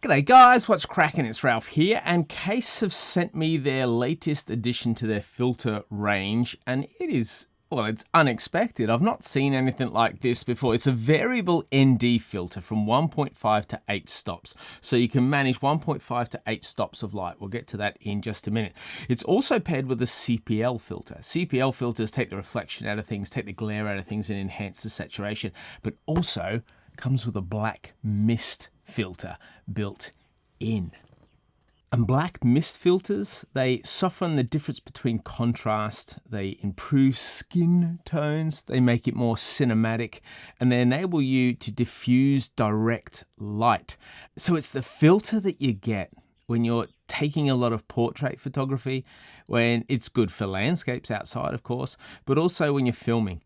G'day guys, what's cracking? It's Ralph here, and Kase have sent me their latest addition to their filter range, and it is, well, it's unexpected. I've not seen anything like this before. It's a variable ND filter from 1.5 to 8 stops. So you can manage 1.5 to 8 stops of light. We'll get to that in just a minute. It's also paired with a CPL filter. CPL filters take the reflection out of things, take the glare out of things, and enhance the saturation, but also comes with a black mist filter built in. And black mist filters, they soften the difference between contrast, they improve skin tones, they make it more cinematic, and they enable you to diffuse direct light. So it's the filter that you get when you're taking a lot of portrait photography, when it's good for landscapes outside, of course, but also when you're filming.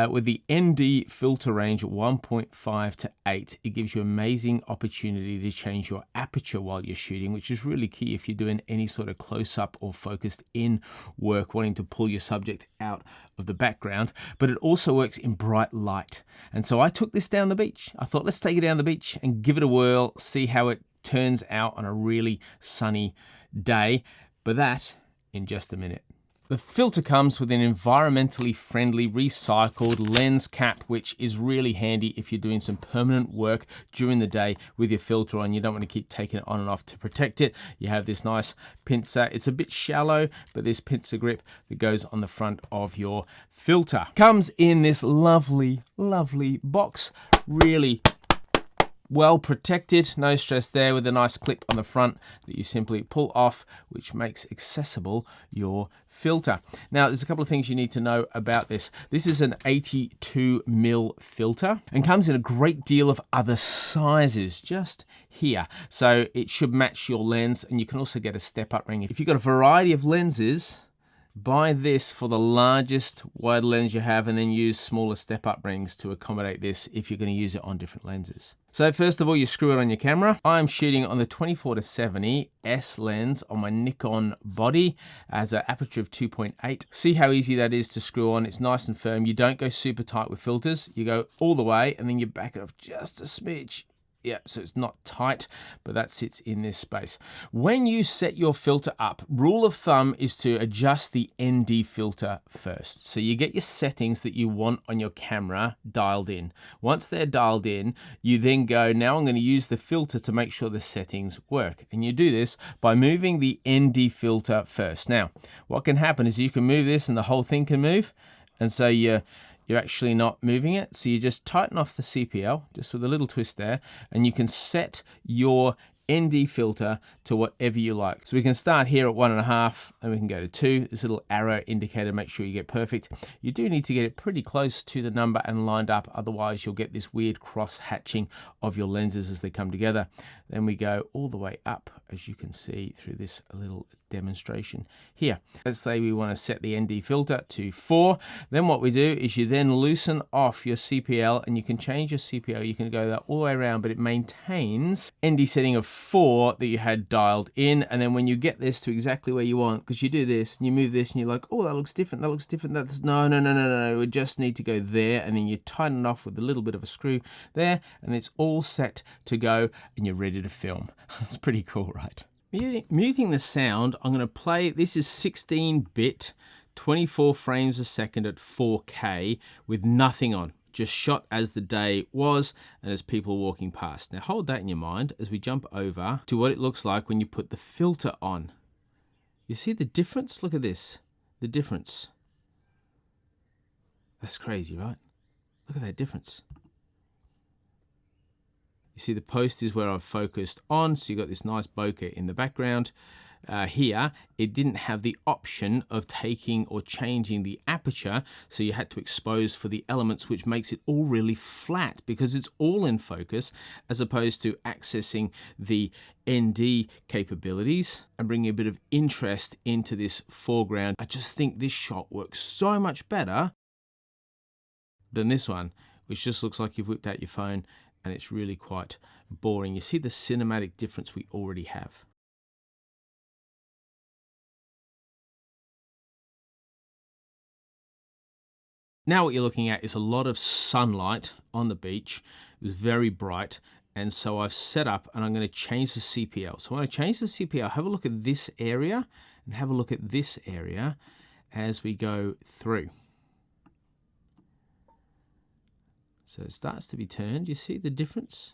With the ND filter range at 1.5 to 8, it gives you amazing opportunity to change your aperture while you're shooting, which is really key if you're doing any sort of close-up or focused in work, wanting to pull your subject out of the background. But it also works in bright light. And so I took this down the beach. I thought, let's take it down the beach and give it a whirl, see how it turns out on a really sunny day, but that in just a minute. The filter comes with an environmentally friendly recycled lens cap, which is really handy if you're doing some permanent work during the day with your filter on. You don't want to keep taking it on and off to protect it. You have this nice pincer. It's a bit shallow, but this pincer grip that goes on the front of your filter. Comes in this lovely, lovely box. Really well protected, no stress there, with a nice clip on the front that you simply pull off, which makes accessible your filter. Now, there's a couple of things you need to know about this. This is an 82mm filter and comes in a great deal of other sizes just here. So it should match your lens, and you can also get a step-up ring. If you've got a variety of lenses, buy this for the largest wide lens you have, and then use smaller step-up rings to accommodate this if you're going to use it on different lenses. So first of all, you screw it on your camera. I'm shooting on the 24-70 S lens on my Nikon body as an aperture of 2.8. See how easy that is to screw on. It's nice and firm. You don't go super tight with filters. You go all the way, and then you back it off just a smidge. Yeah, so it's not tight, but that sits in this space. When you set your filter up, rule of thumb is to adjust the ND filter first. So you get your settings that you want on your camera dialed in. Once they're dialed in, you then go, now I'm going to use the filter to make sure the settings work. And you do this by moving the ND filter first. Now, what can happen is you can move this and the whole thing can move. And so you're actually not moving it. So you just tighten off the CPL, just with a little twist there, and you can set your ND filter to whatever you like. So we can start here at 1.5, and we can go to 2. This little arrow indicator, make sure you get perfect. You do need to get it pretty close to the number and lined up, otherwise you'll get this weird cross hatching of your lenses as they come together. Then we go all the way up, as you can see through this little demonstration here. Let's say we want to set the ND filter to 4. Then what we do is you then loosen off your CPL, and you can change your CPL. You can go that all the way around, but it maintains ND setting of 4 that you had dialed in. And then when you get this to exactly where you want, because you do this and you move this and you're like, oh, that looks different, that looks different, that's no, we just need to go there, and then you tighten it off with a little bit of a screw there, and it's all set to go, and you're ready to film. That's pretty cool, right? Muting the sound, I'm going to play, this is 16-bit, 24 frames a second at 4K with nothing on, just shot as the day was and as people walking past. Now hold that in your mind as we jump over to what it looks like when you put the filter on. You see the difference? Look at this, the difference. That's crazy, right? Look at that difference. You see the post is where I've focused on, so you've got this nice bokeh in the background. Here, it didn't have the option of taking or changing the aperture, so you had to expose for the elements, which makes it all really flat because it's all in focus, as opposed to accessing the ND capabilities and bringing a bit of interest into this foreground. I just think this shot works so much better than this one, which just looks like you've whipped out your phone, and it's really quite boring. You see the cinematic difference we already have. Now what you're looking at is a lot of sunlight on the beach. It was very bright, And so I've set up, and I'm going to change the CPL. So when I change the CPL, have a look at this area and have a look at this area as we go through. So it starts to be turned. You see the difference?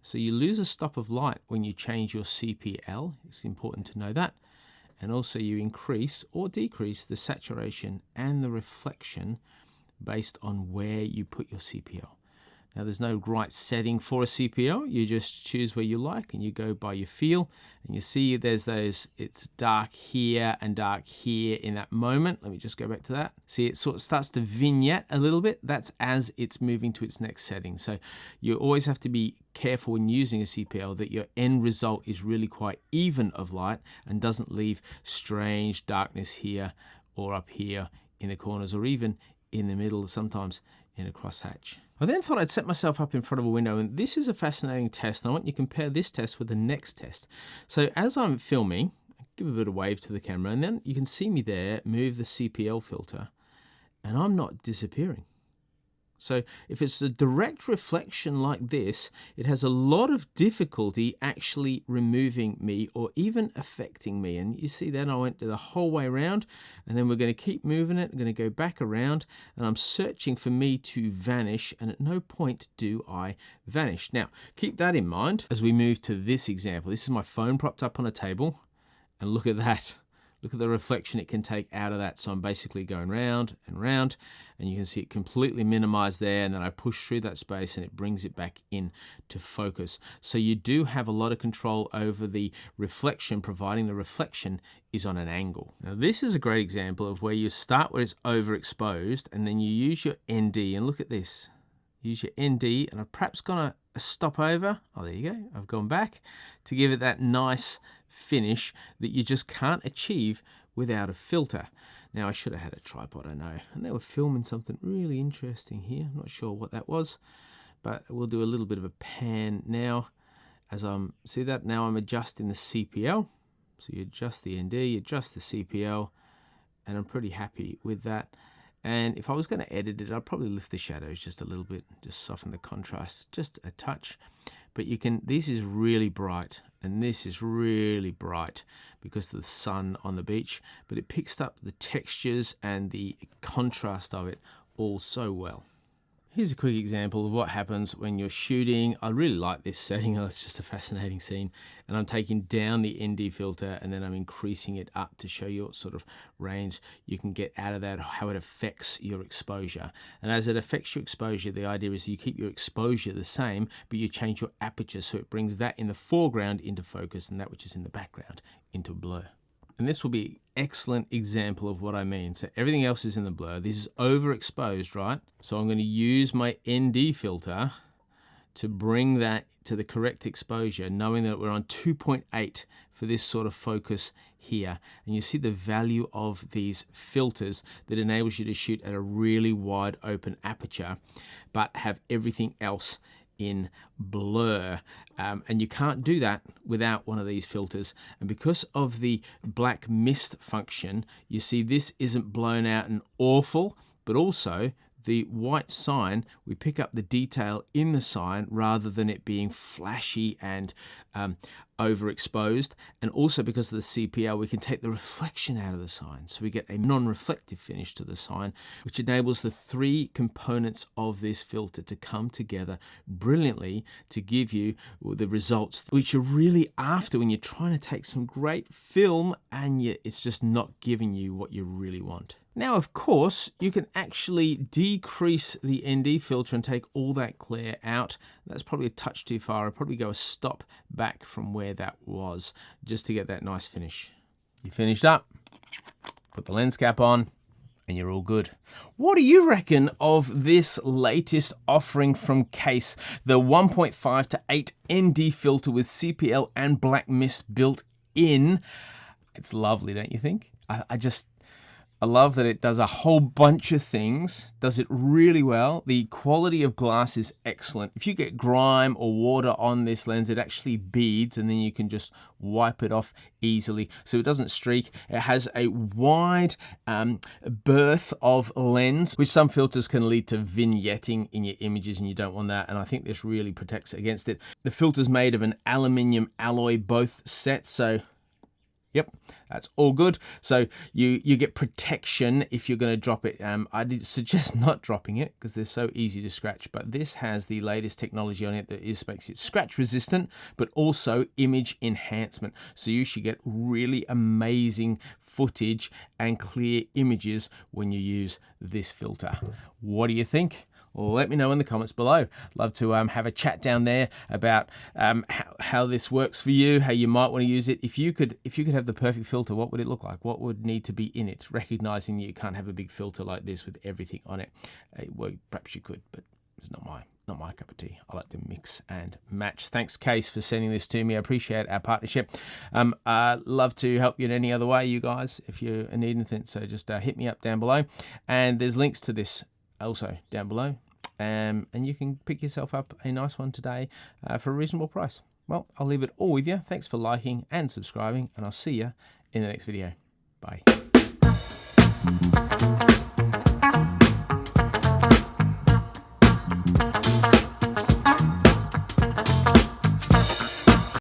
So you lose a stop of light when you change your CPL. It's important to know that. And also you increase or decrease the saturation and the reflection based on where you put your CPL. Now there's no right setting for a CPL. You just choose where you like and you go by your feel. And you see there's those, it's dark here and dark here in that moment. Let me just go back to that. See, it sort of starts to vignette a little bit. That's as it's moving to its next setting. So you always have to be careful when using a CPL that your end result is really quite even of light and doesn't leave strange darkness here or up here in the corners or even in the middle, sometimes in a crosshatch. I then thought I'd set myself up in front of a window, and this is a fascinating test, and I want you to compare this test with the next test. So as I'm filming, give a bit of wave to the camera, and then you can see me there move the CPL filter, and I'm not disappearing. So if it's a direct reflection like this, it has a lot of difficulty actually removing me or even affecting me. And you see that I went the whole way around, and then we're going to keep moving it. I'm going to go back around, and I'm searching for me to vanish, and at no point do I vanish. Now, keep that in mind as we move to this example. This is my phone propped up on a table, and look at that. Look at the reflection it can take out of that. So I'm basically going round and round, and you can see it completely minimized there, and then I push through that space and it brings it back in to focus. So you do have a lot of control over the reflection, providing the reflection is on an angle. Now this is a great example of where you start where it's overexposed, and then you use your ND, and look at this. Use your ND, and I've perhaps gone a stop over. Oh, there you go. I've gone back to give it that nice finish that you just can't achieve without a filter. Now I should have had a tripod, I know, and they were filming something really interesting here. I'm not sure what that was, but we'll do a little bit of a pan now. As see that now I'm adjusting the CPL. So you adjust the ND, you adjust the CPL, and I'm pretty happy with that. And if I was going to edit it, I'd probably lift the shadows just a little bit, just soften the contrast just a touch. But you can, this is really bright, and this is really bright because of the sun on the beach, but it picks up the textures and the contrast of it all so well. Here's a quick example of what happens when you're shooting. I really like this setting. It's just a fascinating scene. And I'm taking down the ND filter, and then I'm increasing it up to show you what sort of range you can get out of that, how it affects your exposure. And as it affects your exposure, the idea is you keep your exposure the same, but you change your aperture so it brings that in the foreground into focus and that which is in the background into blur. And this will be an excellent example of what I mean. So everything else is in the blur. This is overexposed, right? So I'm going to use my ND filter to bring that to the correct exposure, knowing that we're on 2.8 for this sort of focus here. And you see the value of these filters that enables you to shoot at a really wide open aperture, but have everything else in blur, and you can't do that without one of these filters. And because of the black mist function, you see this isn't blown out and awful, but also the white sign, we pick up the detail in the sign rather than it being flashy and overexposed. And also because of the CPL, we can take the reflection out of the sign. So we get a non-reflective finish to the sign, which enables the three components of this filter to come together brilliantly to give you the results which you're really after when you're trying to take some great film and it's just not giving you what you really want. Now, of course, you can actually decrease the ND filter and take all that glare out. That's probably a touch too far. I'll probably go a stop back from where that was just to get that nice finish. You finished up, put the lens cap on, and you're all good. What do you reckon of this latest offering from Kase, the 1.5-8 ND filter with CPL and black mist built in? It's lovely, don't you think? I love that it does a whole bunch of things, does it really well. The quality of glass is excellent. If you get grime or water on this lens, it actually beads and then you can just wipe it off easily. So it doesn't streak. It has a wide berth of lens, which some filters can lead to vignetting in your images, and you don't want that. And I think this really protects against it. The filter's made of an aluminium alloy, both sets, so yep, that's all good. So you get protection if you're going to drop it. I'd suggest not dropping it because they're so easy to scratch, but this has the latest technology on it that makes it scratch resistant, but also image enhancement. So you should get really amazing footage and clear images when you use this filter. What do you think? Let me know in the comments below. Love to have a chat down there about how this works for you, how you might want to use it. If you could have the perfect filter, what would it look like? What would need to be in it? Recognizing that you can't have a big filter like this with everything on it. Well, perhaps you could, but it's not my cup of tea. I like to mix and match. Thanks, Kase, for sending this to me. I appreciate our partnership. I'd love to help you in any other way, you guys, if you need anything. So just hit me up down below. And there's links to this also down below. And you can pick yourself up a nice one today for a reasonable price. Well, I'll leave it all with you. Thanks for liking and subscribing, and I'll see you in the next video. Bye.